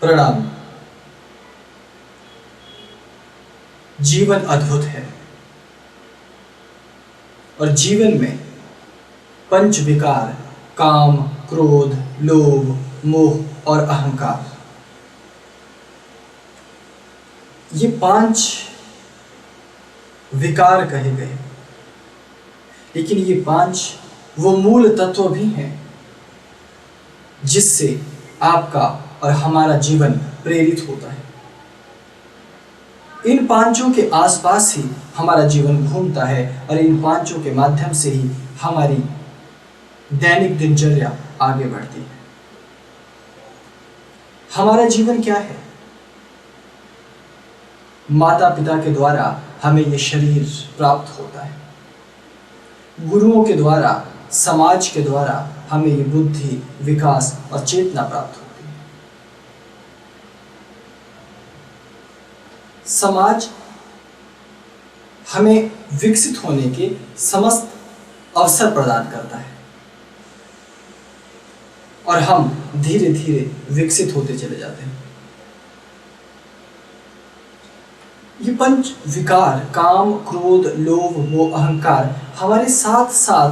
प्रणाम। जीवन अद्भुत है और जीवन में पंच विकार काम, क्रोध, लोभ, मोह और अहंकार, ये 5 विकार कहे गए। लेकिन ये 5 वो मूल तत्व भी हैं जिससे आपका और हमारा जीवन प्रेरित होता है। इन 5 के आसपास ही हमारा जीवन घूमता है और इन 5 के माध्यम से ही हमारी दैनिक दिनचर्या आगे बढ़ती है। हमारा जीवन क्या है? माता पिता के द्वारा हमें ये शरीर प्राप्त होता है, गुरुओं के द्वारा, समाज के द्वारा हमें ये बुद्धि, विकास और चेतना प्राप्त होती है। समाज हमें विकसित होने के समस्त अवसर प्रदान करता है और हम धीरे धीरे विकसित होते चले जाते हैं। ये पंच विकार काम, क्रोध, लोभ, मोह, अहंकार हमारे साथ साथ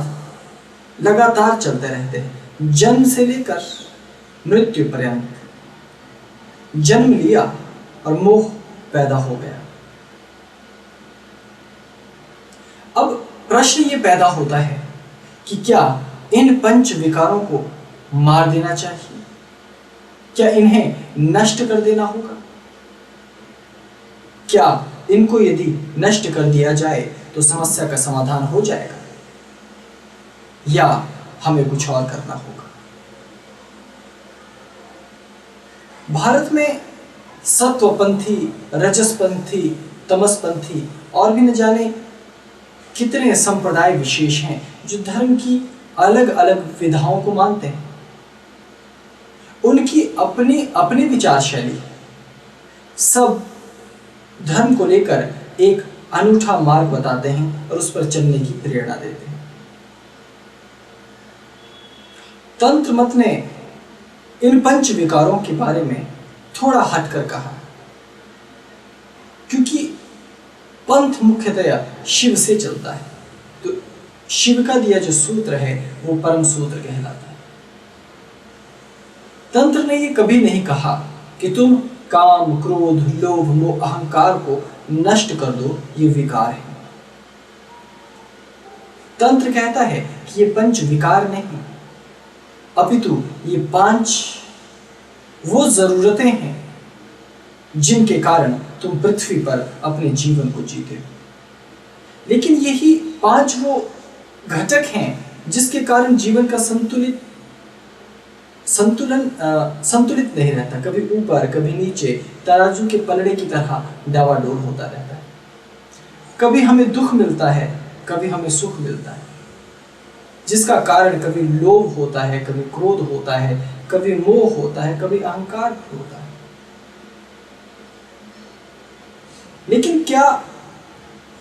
लगातार चलते रहते हैं, जन्म से लेकर मृत्यु पर्यंत। जन्म लिया और मोह पैदा हो गया। अब प्रश्न ये पैदा होता है कि क्या इन पंच विकारों को मार देना चाहिए? क्या इन्हें नष्ट कर देना होगा? क्या इनको यदि नष्ट कर दिया जाए तो समस्या का समाधान हो जाएगा, या हमें कुछ और करना होगा? भारत में सत्वपंथी, रजसपंथी, तमसपंथी और भी न जाने कितने संप्रदाय विशेष हैं जो धर्म की अलग अलग विधाओं को मानते हैं। उनकी अपनी अपनी विचार शैली, सब धर्म को लेकर एक अनूठा मार्ग बताते हैं और उस पर चलने की प्रेरणा देते हैं। तंत्र मत ने इन पंच विकारों के बारे में थोड़ा हटकर कहा, क्योंकि पंथ मुख्यतया शिव से चलता है, तो शिव का दिया जो सूत्र है वो परम सूत्र कहलाता है। तंत्र ने ये कभी नहीं कहा कि तुम काम, क्रोध, लोभ, मोह, अहंकार को नष्ट कर दो, ये विकार है। तंत्र कहता है कि ये पंच विकार नहीं, अपितु ये 5 वो जरूरतें हैं जिनके कारण तुम पृथ्वी पर अपने जीवन को जीते हो। लेकिन यही 5 वो घटक हैं जिसके कारण जीवन का संतुलित नहीं रहता, कभी ऊपर कभी नीचे, तराजू के पलड़े की तरह डावाडोल होता रहता है। कभी हमें दुख मिलता है, कभी हमें सुख मिलता है, जिसका कारण कभी लोभ होता है, कभी क्रोध होता है, कभी मोह होता है, कभी अहंकार होता है। लेकिन क्या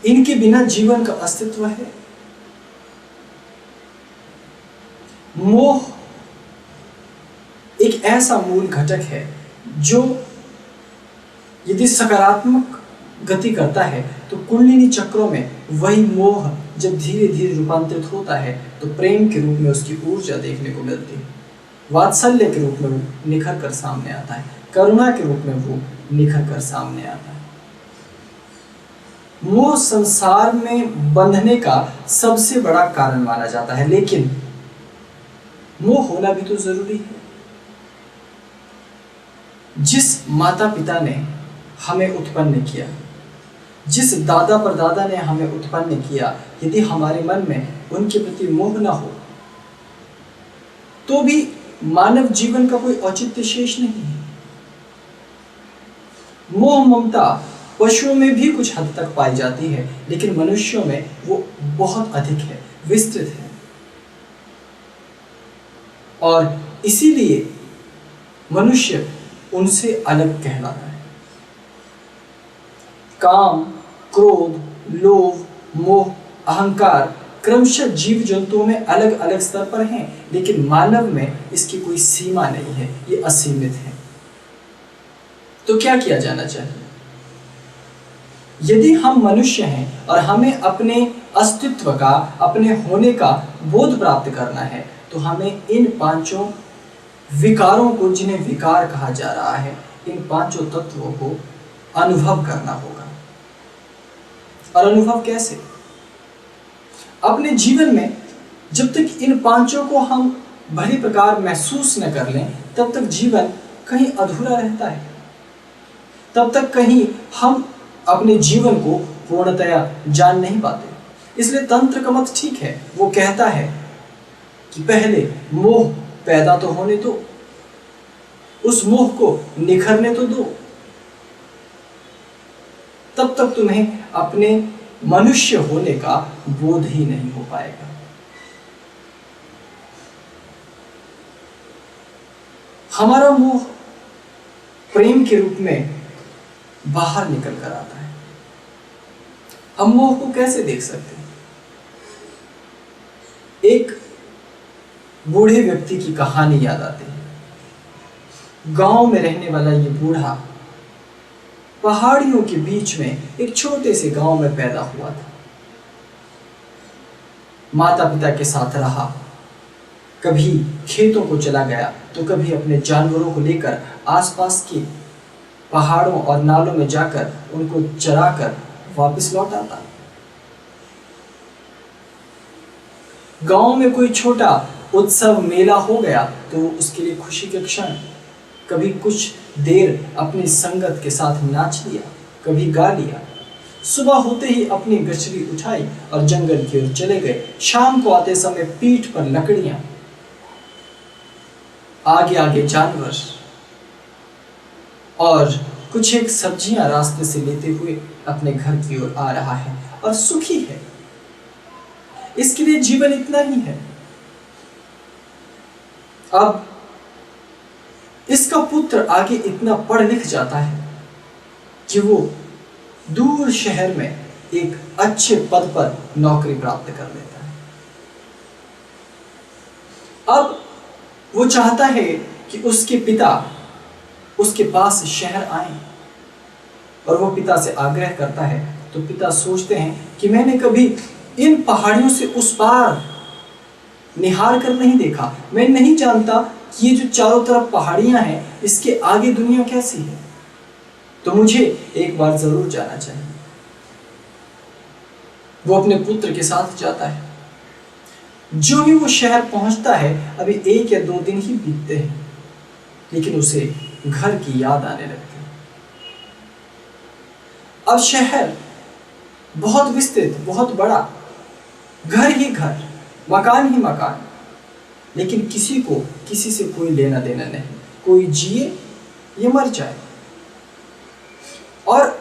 इनके बिना जीवन का अस्तित्व है? मोह एक ऐसा मूल घटक है जो यदि सकारात्मक गति करता है तो कुंडलिनी चक्रों में वही मोह जब धीरे धीरे रूपांतरित होता है तो प्रेम के रूप में उसकी ऊर्जा देखने को मिलती है, वात्सल्य के रूप में वो निखर कर सामने आता है, करुणा के रूप में वो निखर कर सामने आता है। मोह संसार में बंधने का सबसे बड़ा कारण माना जाता है, लेकिन मोह होना भी तो जरूरी है। जिस माता पिता ने हमें उत्पन्न किया, जिस दादा परदादा ने हमें उत्पन्न किया, यदि हमारे मन में उनके प्रति मोह न हो तो भी मानव जीवन का कोई औचित्य शेष नहीं है। मोह ममता पशुओं में भी कुछ हद तक पाई जाती है, लेकिन मनुष्यों में वो बहुत अधिक है, विस्तृत है, और इसीलिए मनुष्य उनसे अलग कहलाता है। काम, क्रोध, लोभ, मोह, अहंकार क्रमशः जीव जंतुओं में अलग अलग स्तर पर हैं, लेकिन मानव में इसकी कोई सीमा नहीं है, ये असीमित है। तो क्या किया जाना चाहिए? यदि हम मनुष्य हैं और हमें अपने अस्तित्व का, अपने होने का बोध प्राप्त करना है, तो हमें इन पांचों विकारों को, जिन्हें विकार कहा जा रहा है, इन पांचों तत्वों को अनुभव करना होगा। और अनुभव कैसे? अपने जीवन में जब तक इन पांचों को हम भली प्रकार महसूस न कर लें, तब तक जीवन कहीं अधूरा रहता है। तब तक कहीं हम अपने जीवन को पूर्णतया जान नहीं पाते। इसलिए तंत्र का मत ठीक है, वो कहता है कि पहले मोह पैदा तो होने दो, उस मोह को निखरने तो दो, तब तक तुम्हें अपने मनुष्य होने का बोध ही नहीं हो पाएगा। हमारा मोह प्रेम के रूप में बाहर निकल कर आता है। हम मोह को कैसे देख सकते हैं? एक बूढ़े व्यक्ति की कहानी याद आती है। गांव में रहने वाला ये बूढ़ा पहाड़ियों के बीच में एक छोटे से गांव में पैदा हुआ था। माता पिता के साथ रहा, कभी खेतों को चला गया तो कभी अपने जानवरों को लेकर आसपास के पहाड़ों और नालों में जाकर उनको चराकर वापस लौट आता। गांव में कोई छोटा उत्सव मेला हो गया तो उसके लिए खुशी के क्षण, कभी कुछ देर अपनी संगत के साथ नाच लिया, कभी गा लिया। सुबह होते ही अपनी गठरी उठाई और जंगल की ओर चले गए। शाम को आते समय पीठ पर लकड़ियां, आगे आगे जानवर और कुछ एक सब्जियां रास्ते से लेते हुए अपने घर की ओर आ रहा है और सुखी है। इसके लिए जीवन इतना ही है। अब इसका पुत्र आगे इतना पढ़ लिख जाता है कि वो दूर शहर में एक अच्छे पद पर नौकरी प्राप्त कर लेता है। अब वो चाहता है कि उसके पिता उसके पास शहर आए और वो पिता से आग्रह करता है। तो पिता सोचते हैं कि मैंने कभी इन पहाड़ियों से उस पार निहार कर नहीं देखा, मैं नहीं जानता कि ये जो चारों तरफ पहाड़ियां हैं इसके आगे दुनिया कैसी है, तो मुझे एक बार जरूर जाना चाहिए। वो अपने पुत्र के साथ जाता है। जो ही वो शहर पहुंचता है, अभी 1 या 2 दिन ही बीतते हैं, लेकिन उसे घर की याद आने लगती है। अब शहर बहुत विस्तृत, बहुत बड़ा, घर ही घर, मकान ही मकान, लेकिन किसी को किसी से कोई लेना देना नहीं। कोई जिए या मर जाए। और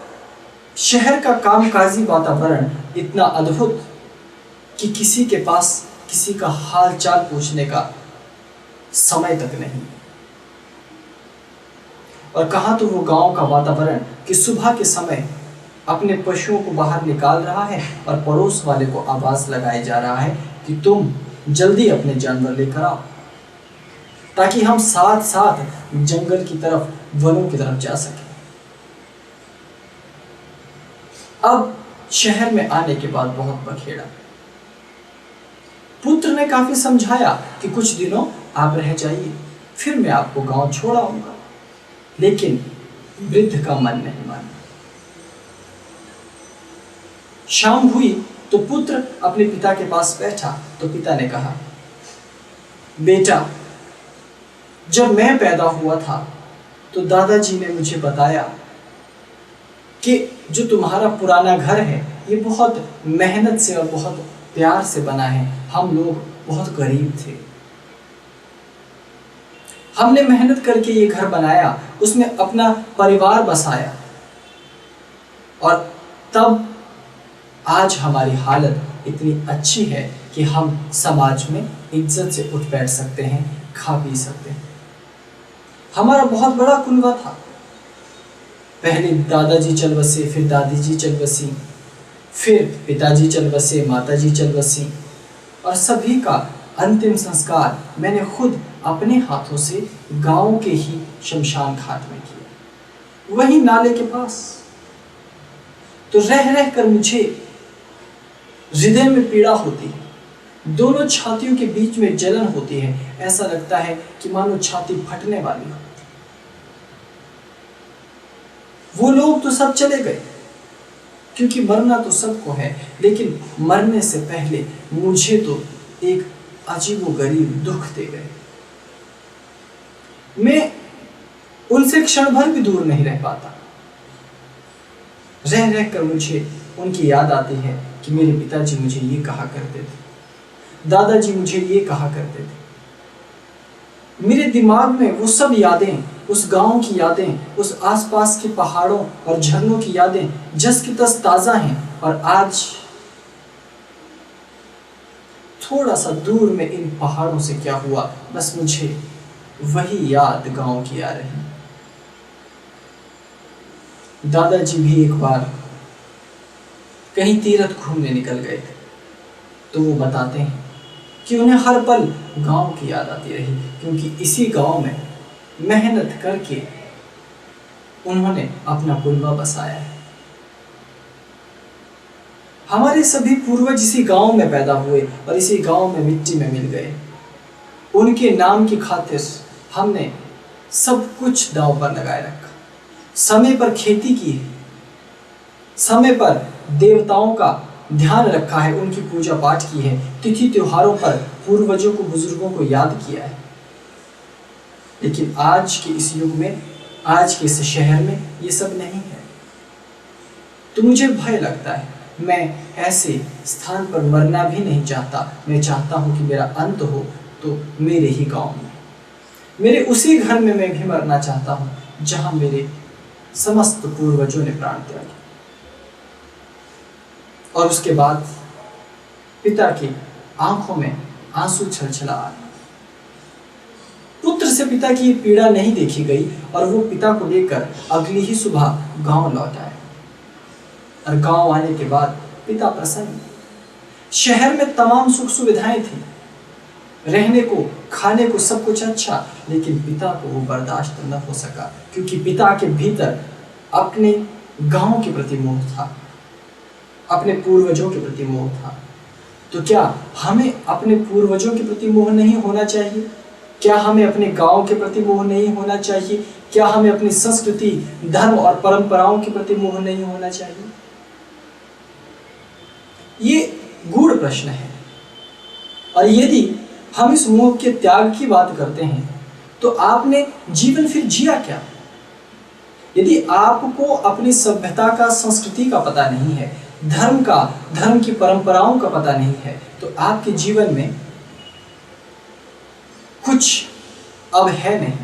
शहर का कामकाजी वातावरण इतना अद्भुत कि किसी के पास किसी का हाल चाल पूछने का समय तक नहीं। और कहां तो वो गांव का वातावरण कि सुबह के समय अपने पशुओं को बाहर निकाल रहा है और पड़ोस वाले को आवाज लगाया जा रहा है कि तुम जल्दी अपने जानवर लेकर आओ, ताकि हम साथ साथ जंगल की तरफ, वनों की तरफ जा सकें। अब शहर में आने के बाद बहुत बखेड़ा। पुत्र ने काफी समझाया कि कुछ दिनों आप रह जाइए, फिर मैं आपको गांव छोड़ आऊंगा, लेकिन वृद्ध का मन नहीं माना। शाम हुई तो पुत्र अपने पिता के पास बैठा तो पिता ने कहा, बेटा, जब मैं पैदा हुआ था तो दादाजी ने मुझे बताया कि जो तुम्हारा पुराना घर है ये बहुत मेहनत से और बहुत प्यार से बना है। हम लोग बहुत गरीब थे, हमने मेहनत करके ये घर बनाया, उसमें अपना परिवार बसाया, और तब आज हमारी हालत इतनी अच्छी है कि हम समाज में इज्जत से उठ बैठ सकते हैं, खा पी सकते हैं। हमारा बहुत बड़ा कुनबा था। पहले दादाजी चल बसे, फिर दादी जी चल बसी, फिर पिताजी चल बसे, माताजी चल बसी, और सभी का अंतिम संस्कार मैंने खुद अपने हाथों से गांव के ही शमशान घाट में किया। वही नाले के पास। तो रह रह कर मुझे हृदय में पीड़ा होती है, दोनों छातियों के बीच में जलन होती है। ऐसा लगता है कि मानो छाती फटने वाली हो। वो लोग तो सब चले गए, क्योंकि मरना तो सबको है, लेकिन मरने से पहले मुझे तो एक अजीबोगरीब दुख दे गए। मैं उनसे क्षण भर भी दूर नहीं रह पाता। रह रह कर मुझे उनकी याद आती है कि मेरे पिताजी मुझे ये कहा करते थे, दादाजी मुझे ये कहा करते थे। मेरे दिमाग में वो सब यादें, उस गांव की यादें, उस आसपास के पहाड़ों और झरनों की यादें जस की तस ताजा हैं। और आज थोड़ा सा दूर में इन पहाड़ों से क्या हुआ, बस मुझे वही याद गांव की आ रही। दादाजी भी एक बार कहीं तीर्थ घूमने निकल गए थे, तो वो बताते हैं कि उन्हें हर पल गांव की याद आती रही, क्योंकि इसी गांव में मेहनत करके उन्होंने अपना कुनबा बसाया है। हमारे सभी पूर्वज इसी गांव में पैदा हुए और इसी गांव में मिट्टी में मिल गए। उनके नाम की खातिर हमने सब कुछ दांव पर लगाए रखा। समय पर खेती की है, समय पर देवताओं का ध्यान रखा है, उनकी पूजा पाठ की है, तिथि त्योहारों पर पूर्वजों को, बुजुर्गों को याद किया है। लेकिन आज के इस युग में, आज के इस शहर में ये सब नहीं है। तो मुझे भय लगता है। मैं ऐसे स्थान पर मरना भी नहीं चाहता। मैं चाहता हूं कि मेरा अंत हो तो मेरे ही गांव में, मेरे उसी घर में मैं भी मरना चाहता हूं जहां मेरे समस्त पूर्वजों ने प्राण त्यागे। और उसके बाद पिता की आंखों में आंसू छलछला आए। पुत्र से पिता की पीड़ा नहीं देखी गई और वो पिता को लेकर अगली ही सुबह गांव लौट आए। और गांव आने के बाद पिता प्रसन्न। शहर में तमाम सुख सुविधाएं थी, रहने को, खाने को, सब कुछ अच्छा, लेकिन पिता को वो बर्दाश्त न हो सका, क्योंकि पिता के भीतर अपने गांव के प्रति मोह था, अपने पूर्वजों के प्रति मोह था। तो क्या हमें अपने पूर्वजों के प्रति मोह नहीं होना चाहिए? क्या हमें अपने गांव के प्रति मोह नहीं होना चाहिए? क्या हमें अपनी संस्कृति, धर्म और परंपराओं के प्रति मोह नहीं होना चाहिए? ये गूढ़ प्रश्न है। और यदि हम इस मोह के त्याग की बात करते हैं तो आपने जीवन फिर जिया क्या? यदि आपको अपनी सभ्यता का, संस्कृति का पता नहीं है, धर्म का, धर्म की परंपराओं का पता नहीं है, तो आपके जीवन में कुछ अब है नहीं।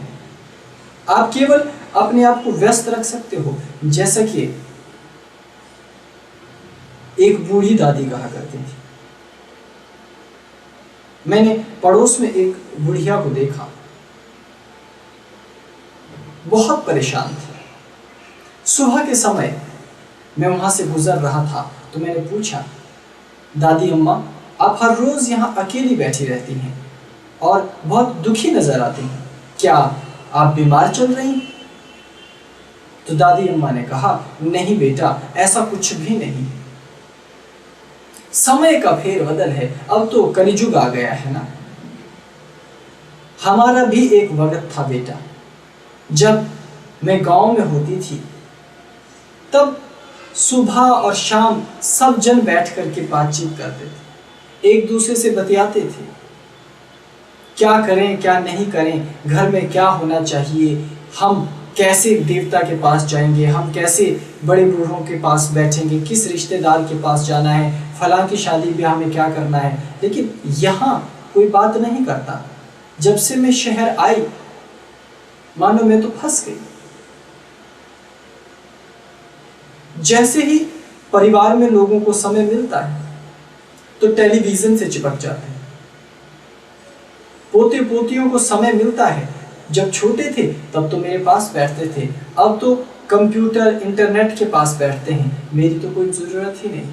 आप केवल अपने आप को व्यस्त रख सकते हो। जैसा कि एक बूढ़ी दादी कहा करती थी। मैंने पड़ोस में एक बुढ़िया को देखा, बहुत परेशान थी। सुबह के समय मैं वहां से गुजर रहा था तो मैंने पूछा, दादी अम्मा, आप हर रोज यहाँ अकेली बैठी रहती हैं और बहुत दुखी नजर आती हैं, क्या आप बीमार चल रही? तो दादी अम्मा ने कहा, नहीं बेटा, ऐसा कुछ भी नहीं। समय का फेरबदल है, अब तो कलिजुग आ गया है ना। हमारा भी एक वक्त था बेटा, जब मैं गांव में होती थी, तब सुबह और शाम सब जन बैठ करके बातचीत करते थे, एक दूसरे से बतियाते थे, क्या करें क्या नहीं करें, घर में क्या होना चाहिए, हम कैसे देवता के पास जाएंगे, हम कैसे बड़े बूढ़ों के पास बैठेंगे, किस रिश्तेदार के पास जाना है, फलां की शादी ब्याह में क्या करना है। लेकिन यहाँ कोई बात नहीं करता। जब से मैं शहर आई, मानो मैं तो फंस गई। जैसे ही परिवार में लोगों को समय मिलता है तो टेलीविजन से चिपक जाते हैं। पोते पोतियों को समय मिलता है, जब छोटे थे तब तो मेरे पास बैठते थे, अब तो कंप्यूटर, इंटरनेट के पास बैठते हैं, मेरी तो कोई जरूरत ही नहीं।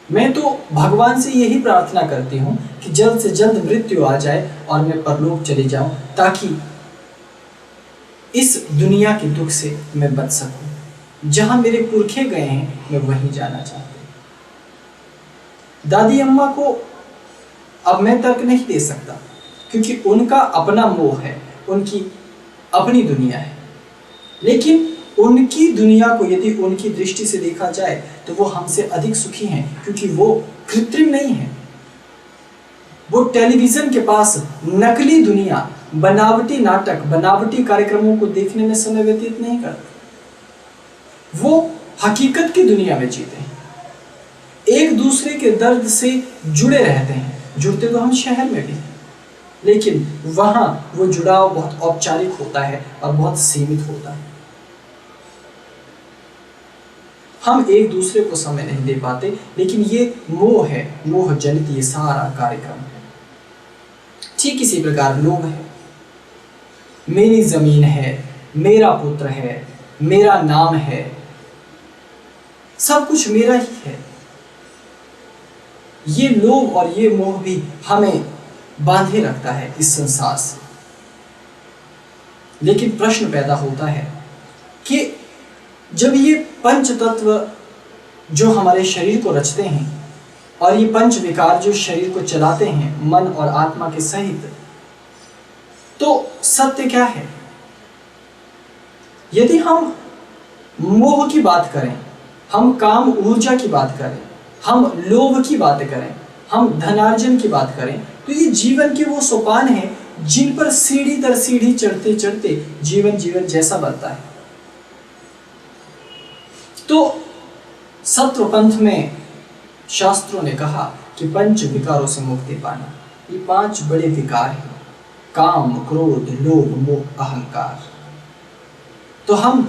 मैं तो भगवान से यही प्रार्थना करती हूँ कि जल्द से जल्द मृत्यु आ जाए और मैं परलोक चली जाऊं, ताकि इस दुनिया के दुख से मैं बच सकूं। जहां मेरे पुरखे गए हैं मैं वहीं जाना चाहती हूं। दादी अम्मा को अब मैं तर्क नहीं दे सकता, क्योंकि उनका अपना मोह है, उनकी अपनी दुनिया है। लेकिन उनकी दुनिया को यदि उनकी दृष्टि से देखा जाए तो वो हमसे अधिक सुखी हैं, क्योंकि वो कृत्रिम नहीं है। वो टेलीविजन के पास नकली दुनिया, बनावटी नाटक, बनावटी कार्यक्रमों को देखने में समय व्यतीत नहीं करते। वो हकीकत की दुनिया में जीते हैं, एक दूसरे के दर्द से जुड़े रहते हैं। जुड़ते तो हम शहर में भी, लेकिन वहां वो जुड़ाव बहुत औपचारिक होता है और बहुत सीमित होता है। हम एक दूसरे को समय नहीं दे पाते, लेकिन ये मोह है, मोह जनित ये सारा कार्यक्रम है। ठीक इसी प्रकार लोभ है। मेरी जमीन है, मेरा पुत्र है, मेरा नाम है, सब कुछ मेरा ही है। ये लोभ और ये मोह भी हमें बांधे रखता है इस संसार से। लेकिन प्रश्न पैदा होता है कि जब ये पंच तत्व जो हमारे शरीर को रचते हैं और ये पंच विकार जो शरीर को चलाते हैं मन और आत्मा के सहित, तो सत्य क्या है? यदि हम मोह की बात करें, हम काम ऊर्जा की बात करें, हम लोभ की बात करें, हम धनार्जन की बात करें, तो ये जीवन के वो सोपान हैं जिन पर सीढ़ी दर सीढ़ी चढ़ते चढ़ते जीवन जीवन जैसा बनता है। तो सत्व पंथ में शास्त्रों ने कहा कि पंच विकारों से मुक्ति पाना, ये 5 बड़े विकार हैं, काम, क्रोध, लोभ, मोह, अहंकार। तो हम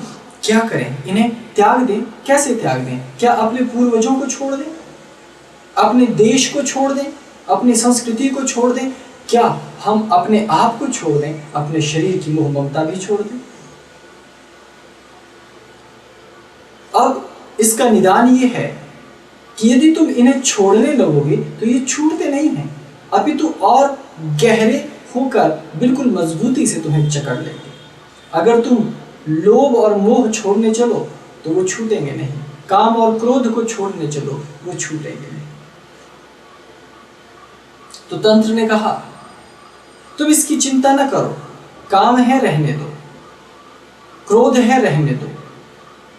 क्या करें? इन्हें त्याग दें। कैसे त्याग दें? क्या अपने पूर्वजों को छोड़ दें, अपने देश को छोड़ दें, अपनी संस्कृति को छोड़ दें? क्या हम अपने आप को छोड़ दें, अपने शरीर की मोह ममता भी छोड़ दें? अब इसका निदान ये है कि यदि तुम इन्हें छोड़ने लगोगे तो ये छूटते नहीं हैं, अपितु और गहरे होकर बिल्कुल मजबूती से तुम्हें जकड़ लेंगे। अगर तुम लोभ और मोह छोड़ने चलो तो वो छूटेंगे नहीं, काम और क्रोध को छोड़ने चलो वो छूटेंगे नहीं। तो तंत्र ने कहा तुम इसकी चिंता न करो, काम है रहने दो, क्रोध है रहने दो,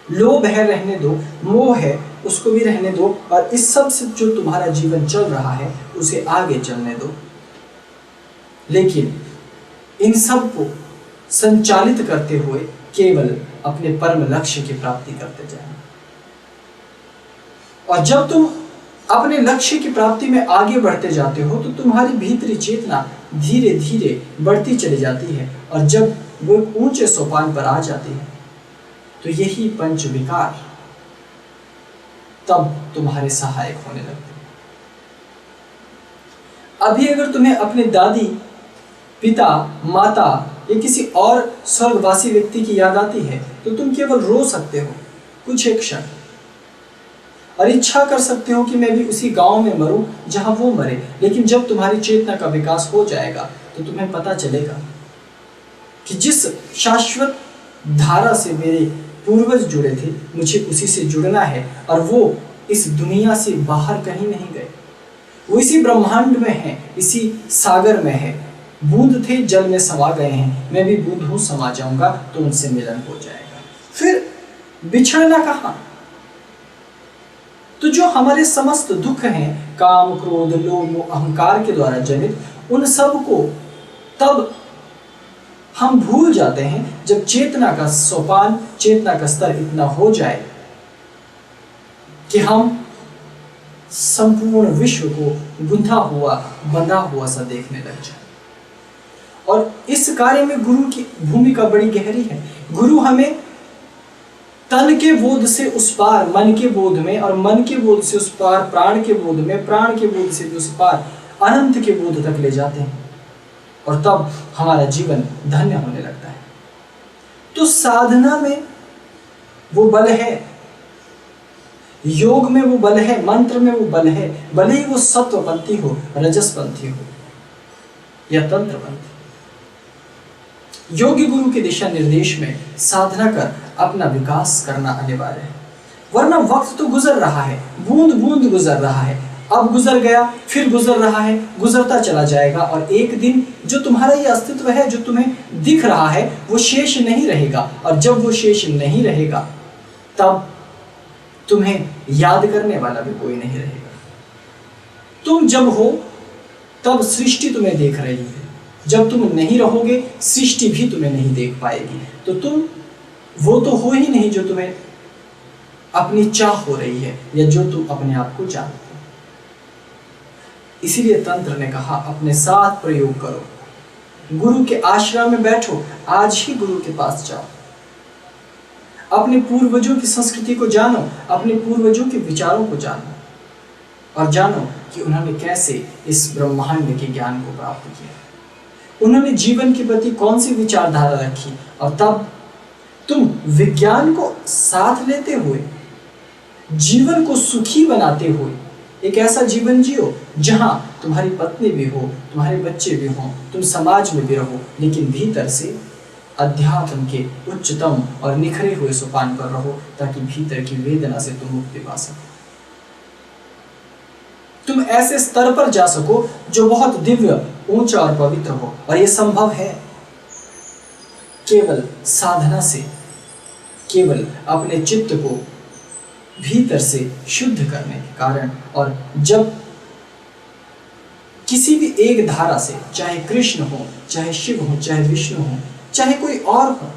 लोभ है रहने दो, मोह है उसको भी रहने दो, और इस सब से जो तुम्हारा जीवन चल रहा है उसे आगे चलने दो। लेकिन इन सब को संचालित करते हुए केवल अपने परम लक्ष्य की प्राप्ति करते जाना। और जब तुम अपने लक्ष्य की प्राप्ति में आगे बढ़ते जाते हो तो तुम्हारी भीतरी चेतना धीरे धीरे बढ़ती चली जाती है, और जब वो एक ऊंचे सोपान पर आ जाती है तो यही पंच विकार तब तुम्हारे सहायक होने लगते हैं। अभी अगर तुम्हें अपने दादी, पिता, माता या किसी और स्वर्गवासी व्यक्ति की याद आती है तो तुम केवल रो सकते हो कुछ एक क्षण, और इच्छा कर सकते हो कि मैं भी उसी गांव में मरूं जहां वो मरे। लेकिन जब तुम्हारी चेतना का विकास हो जाएगा तो तुम्हें पता चलेगा कि जिस शाश्वत धारा से मेरे पूर्वज जुड़े थे मुझे उसी से जुड़ना है, और वो इस दुनिया से बाहर कहीं नहीं गए, वो इसी ब्रह्मांड में है, इसी सागर में है। बूंद थे जल में समा गए हैं, मैं भी बूंद हूं समा जाऊंगा, तो उनसे मिलन हो जाएगा। फिर बिछड़ना कहां? तो जो हमारे समस्त दुख हैं काम, क्रोध, लोभ, अहंकार के द्वारा जनित, उन सब को तब हम भूल जाते हैं जब चेतना का सोपान, चेतना का स्तर इतना हो जाए कि हम संपूर्ण विश्व को गुंथा हुआ, बंधा हुआ सा देखने लग जाए। और इस कार्य में गुरु की भूमिका बड़ी गहरी है। गुरु हमें तन के बोध से उस पार, मन के बोध में, और मन के बोध से उस पार प्राण के बोध में, प्राण के बोध से उस पार अनंत के बोध तक ले जाते हैं, और तब हमारा जीवन धन्य होने लगता है। तो साधना में वो बल है। योग में वो बल है, मंत्र में वो बल है, भले ही वो सत्वपंथी हो, रजसपंथी हो या तंत्रपंथी। योग्य गुरु के दिशा निर्देश में साधना कर अपना विकास करना अनिवार्य है, वरना वक्त तो गुजर रहा है, बूंद बूंद गुजर रहा है, अब गुजर गया, फिर गुजर रहा है, गुजरता चला जाएगा, और एक दिन जो तुम्हारा ये अस्तित्व है, जो तुम्हें दिख रहा है, वो शेष नहीं रहेगा। और जब वो शेष नहीं रहेगा, तब तुम्हें याद करने वाला भी कोई नहीं रहेगा। तुम जब हो तब सृष्टि तुम्हें देख रही है, जब तुम नहीं रहोगे सृष्टि भी तुम्हें नहीं देख पाएगी। तो तुम वो तो हो ही नहीं जो तुम्हें अपनी चाह हो रही है या जो तुम अपने आप को जानते हो। इसीलिए तंत्र ने कहा अपने साथ प्रयोग करो, गुरु के आश्रम में बैठो, आज ही गुरु के पास जाओ, अपने पूर्वजों की संस्कृति को जानो, अपने पूर्वजों के विचारों को जानो, और जानो कि उन्होंने कैसे इस ब्रह्मांड के ज्ञान को प्राप्त किया, उन्होंने जीवन के प्रति कौन सी विचारधारा रखी। और तब तुम विज्ञान को साथ लेते हुए, जीवन को सुखी बनाते हुए एक ऐसा जीवन जियो जहां तुम्हारी पत्नी भी हो, तुम्हारे बच्चे भी हों, तुम समाज में भी रहो, लेकिन भीतर से अध्यात्म के उच्चतम और निखरे हुए सोपान पर रहो, ताकि भीतर की वेदना से तुम मुक्ति पा सको। तुम ऐसे स्तर पर जा सको जो बहुत दिव्य, ऊंचा और पवित्र हो। और यह संभव है केवल साधना से, केवल अपने चित्त को भीतर से शुद्ध करने के कारण। और जब किसी भी एक धारा से, चाहे कृष्ण हो, चाहे शिव हो, चाहे विष्णु हो, चाहे कोई और हो,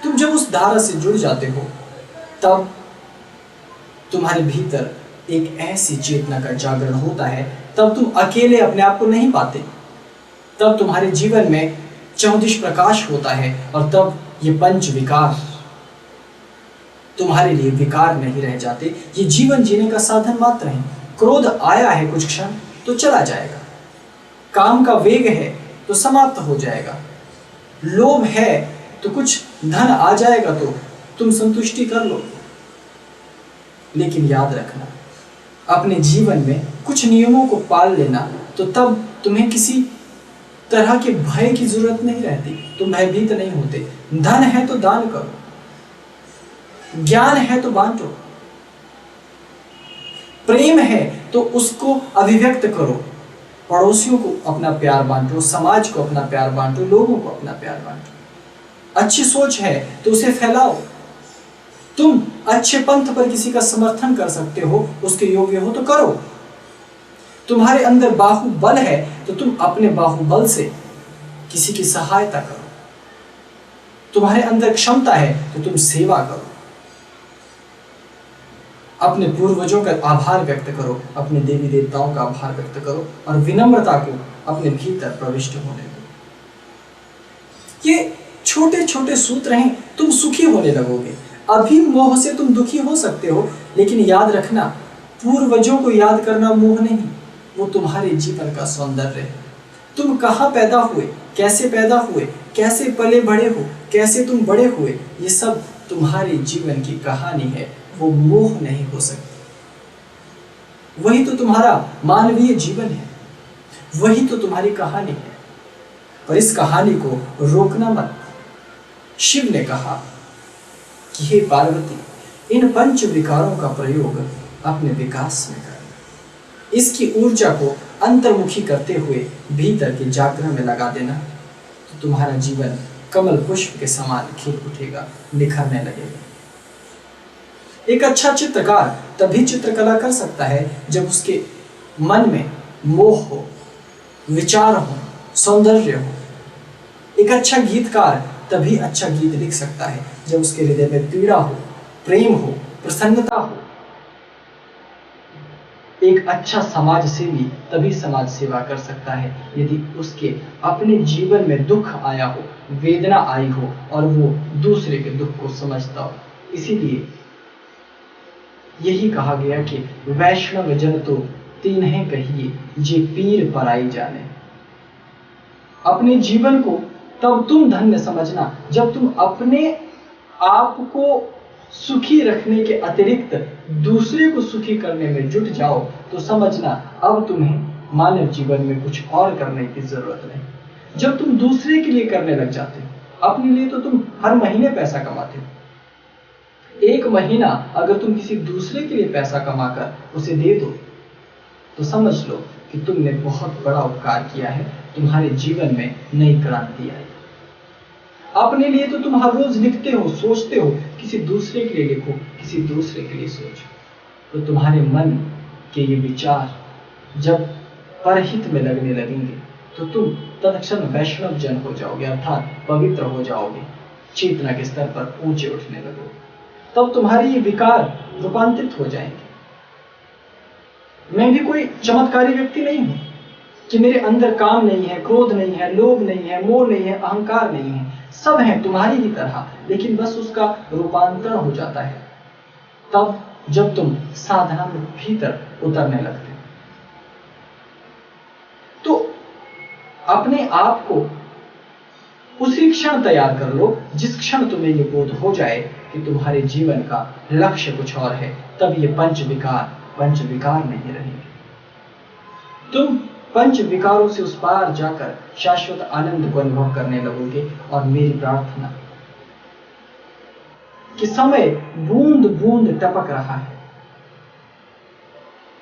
तुम जब उस धारा से जुड़ जाते हो, तब तुम्हारे भीतर एक ऐसी चेतना का जागरण होता है, तब तुम अकेले अपने आप को नहीं पाते, तब तुम्हारे जीवन में चौदिश प्रकाश होता है, और तब ये पंच विकार तुम्हारे लिए विकार नहीं रह जाते, ये जीवन जीने का साधन मात्र है। क्रोध आया है कुछ क्षण तो चला जाएगा, काम का वेग है तो समाप्त हो जाएगा, लोभ है तो कुछ धन आ जाएगा तो तुम संतुष्टि कर लो। लेकिन याद रखना, अपने जीवन में कुछ नियमों को पाल लेना, तो तब तुम्हें किसी तरह के भय की जरूरत नहीं रहती, तुम भयभीत नहीं होते। धन है तो दान करो, ज्ञान है तो बांटो, प्रेम है तो उसको अभिव्यक्त करो, पड़ोसियों को अपना प्यार बांटो, समाज को अपना प्यार बांटो, लोगों को अपना प्यार बांटो। अच्छी सोच है तो उसे फैलाओ, तुम अच्छे पंथ पर किसी का समर्थन कर सकते हो, उसके योग्य हो तो करो। तुम्हारे अंदर बाहुबल है तो तुम अपने बाहुबल से किसी की सहायता करो, तुम्हारे अंदर क्षमता है तो तुम सेवा करो, अपने पूर्वजों का आभार व्यक्त करो, अपने देवी देवताओं का आभार व्यक्त करो, और विनम्रता को अपने भीतर प्रविष्ट होने दो। ये छोटे छोटे सूत्र हैं, तुम सुखी होने लगोगे। अभी मोह से तुम दुखी हो सकते हो, लेकिन याद रखना, पूर्वजों को याद करना मोह नहीं, वो तुम्हारे जीवन का सौंदर्य है। तुम कहाँ पैदा हुए, कैसे पैदा हुए, कैसे पले बड़े हो, कैसे तुम बड़े हुए, ये सब तुम्हारे जीवन की कहानी है, वो मोह नहीं हो सकती। वही तो तुम्हारा मानवीय जीवन है, वही तो तुम्हारी कहानी है, और इस कहानी को रोकना मत। शिव ने कहा कि हे पार्वती, इन पंच विकारों का प्रयोग अपने विकास में करना, इसकी ऊर्जा को अंतर्मुखी करते हुए भीतर के जागरण में लगा देना, तो तुम्हारा जीवन कमल पुष्प के समान खिल उठेगा, निखरने लगेगा। एक अच्छा चित्रकार तभी चित्रकला कर सकता है जब उसके मन में मोह हो, विचार हो, सौंदर्य हो। एक अच्छा गीतकार तभी अच्छा गीत लिख सकता है जब उसके हृदय में पीड़ा हो, प्रेम हो, प्रसन्नता हो। एक अच्छा समाज सेवी तभी समाज सेवा कर सकता है यदि उसके अपने जीवन में दुख आया हो, वेदना आई हो, और वो दूसरे के दुख को समझता हो। इसीलिए यही कहा गया कि वैष्णव जन तो तीन्हें कहिए, जे पीर पराई जाने। अपने जीवन को तब तुम धन्य समझना जब तुम अपने आप को सुखी रखने के अतिरिक्त दूसरे को सुखी करने में जुट जाओ तो समझना अब तुम्हें मानव जीवन में कुछ और करने की जरूरत नहीं। जब तुम दूसरे के लिए करने लग जाते हो, अपने लिए तो तुम हर महीने पैसा कमाते हो, एक महीना अगर तुम किसी दूसरे के लिए पैसा कमाकर उसे दे दो तो समझ लो कि तुमने बहुत बड़ा उपकार किया है, तुम्हारे जीवन में नई क्रांति आई। अपने लिए तो तुम हर रोज लिखते हो, सोचते हो, किसी दूसरे के लिए लिखो, किसी दूसरे के लिए सोचो, तो तुम्हारे मन के ये विचार जब परहित में लगने लगेंगे तो तुम तत्क्षण वैष्णव जन हो जाओगे, अर्थात पवित्र हो जाओगे, चेतना के स्तर पर ऊंचे उठने लगोगे। तब तुम्हारे ये विकार रूपांतरित हो जाएंगे। मैं भी कोई चमत्कारी व्यक्ति नहीं हूं कि मेरे अंदर काम नहीं है, क्रोध नहीं है, लोभ नहीं है, मोह नहीं है, अहंकार नहीं है, सब है तुम्हारी ही तरह, लेकिन बस उसका रूपांतरण हो जाता है तब जब तुम साधना में भीतर उतरने लगते हो। तो अपने आप को उसी क्षण तैयार कर लो जिस क्षण तुम्हें ये बोध हो जाए कि तुम्हारे जीवन का लक्ष्य कुछ और है, तब ये पंच विकार नहीं रहेंगे। तुम पंच विकारों से उस पार जाकर शाश्वत आनंद को अनुभव करने लगोगे। और मेरी प्रार्थना कि समय बूंद बूंद टपक रहा है,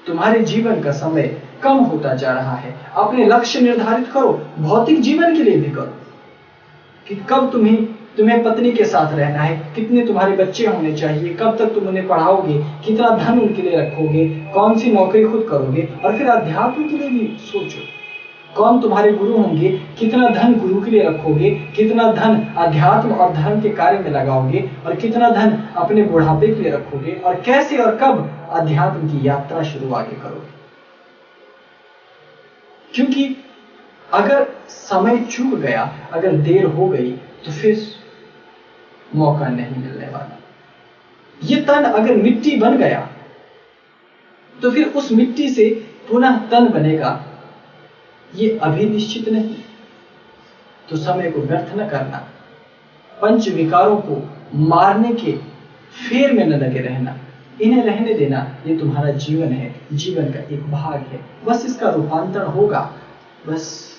तुम्हारे जीवन का समय कम होता जा रहा है। अपने लक्ष्य निर्धारित करो, भौतिक जीवन के लिए भी करो कि कब तुम्हें पत्नी के साथ रहना है, कितने तुम्हारे बच्चे होने चाहिए, कब तक तुम उन्हें पढ़ाओगे, कितना धन उनके लिए रखोगे, कौन सी नौकरी खुद करोगे। और फिर अध्यात्म के लिए भी सोचो, कौन तुम्हारे गुरु होंगे, कितना धन गुरु के लिए रखोगे, कितना धन अध्यात्म और धर्म के कार्य में लगाओगे, और कितना धन अपने बुढ़ापे के लिए रखोगे, और कैसे और कब अध्यात्म की यात्रा शुरू आगे करोगे। क्योंकि अगर समय चूक गया, अगर देर हो गई तो फिर मौका नहीं मिलने वाला। ये तन अगर मिट्टी बन गया तो फिर उस मिट्टी से पुनः तन बनेगा, ये अभी निश्चित नहीं। तो समय को व्यर्थ न करना, पंच विकारों को मारने के फेर में न लगे रहना, इन्हें रहने देना। ये तुम्हारा जीवन है, जीवन का एक भाग है, बस इसका रूपांतरण होगा, बस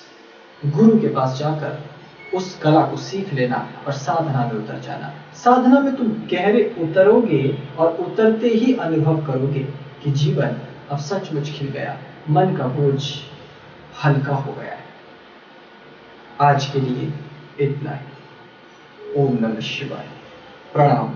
गुरु के पास जाकर उस कला को सीख लेना और साधना में उतर जाना। साधना में तुम गहरे उतरोगे और उतरते ही अनुभव करोगे कि जीवन अब सचमुच खिल गया, मन का बोझ हल्का हो गया है। आज के लिए इतना ही। ओम नमः शिवाय। प्रणाम।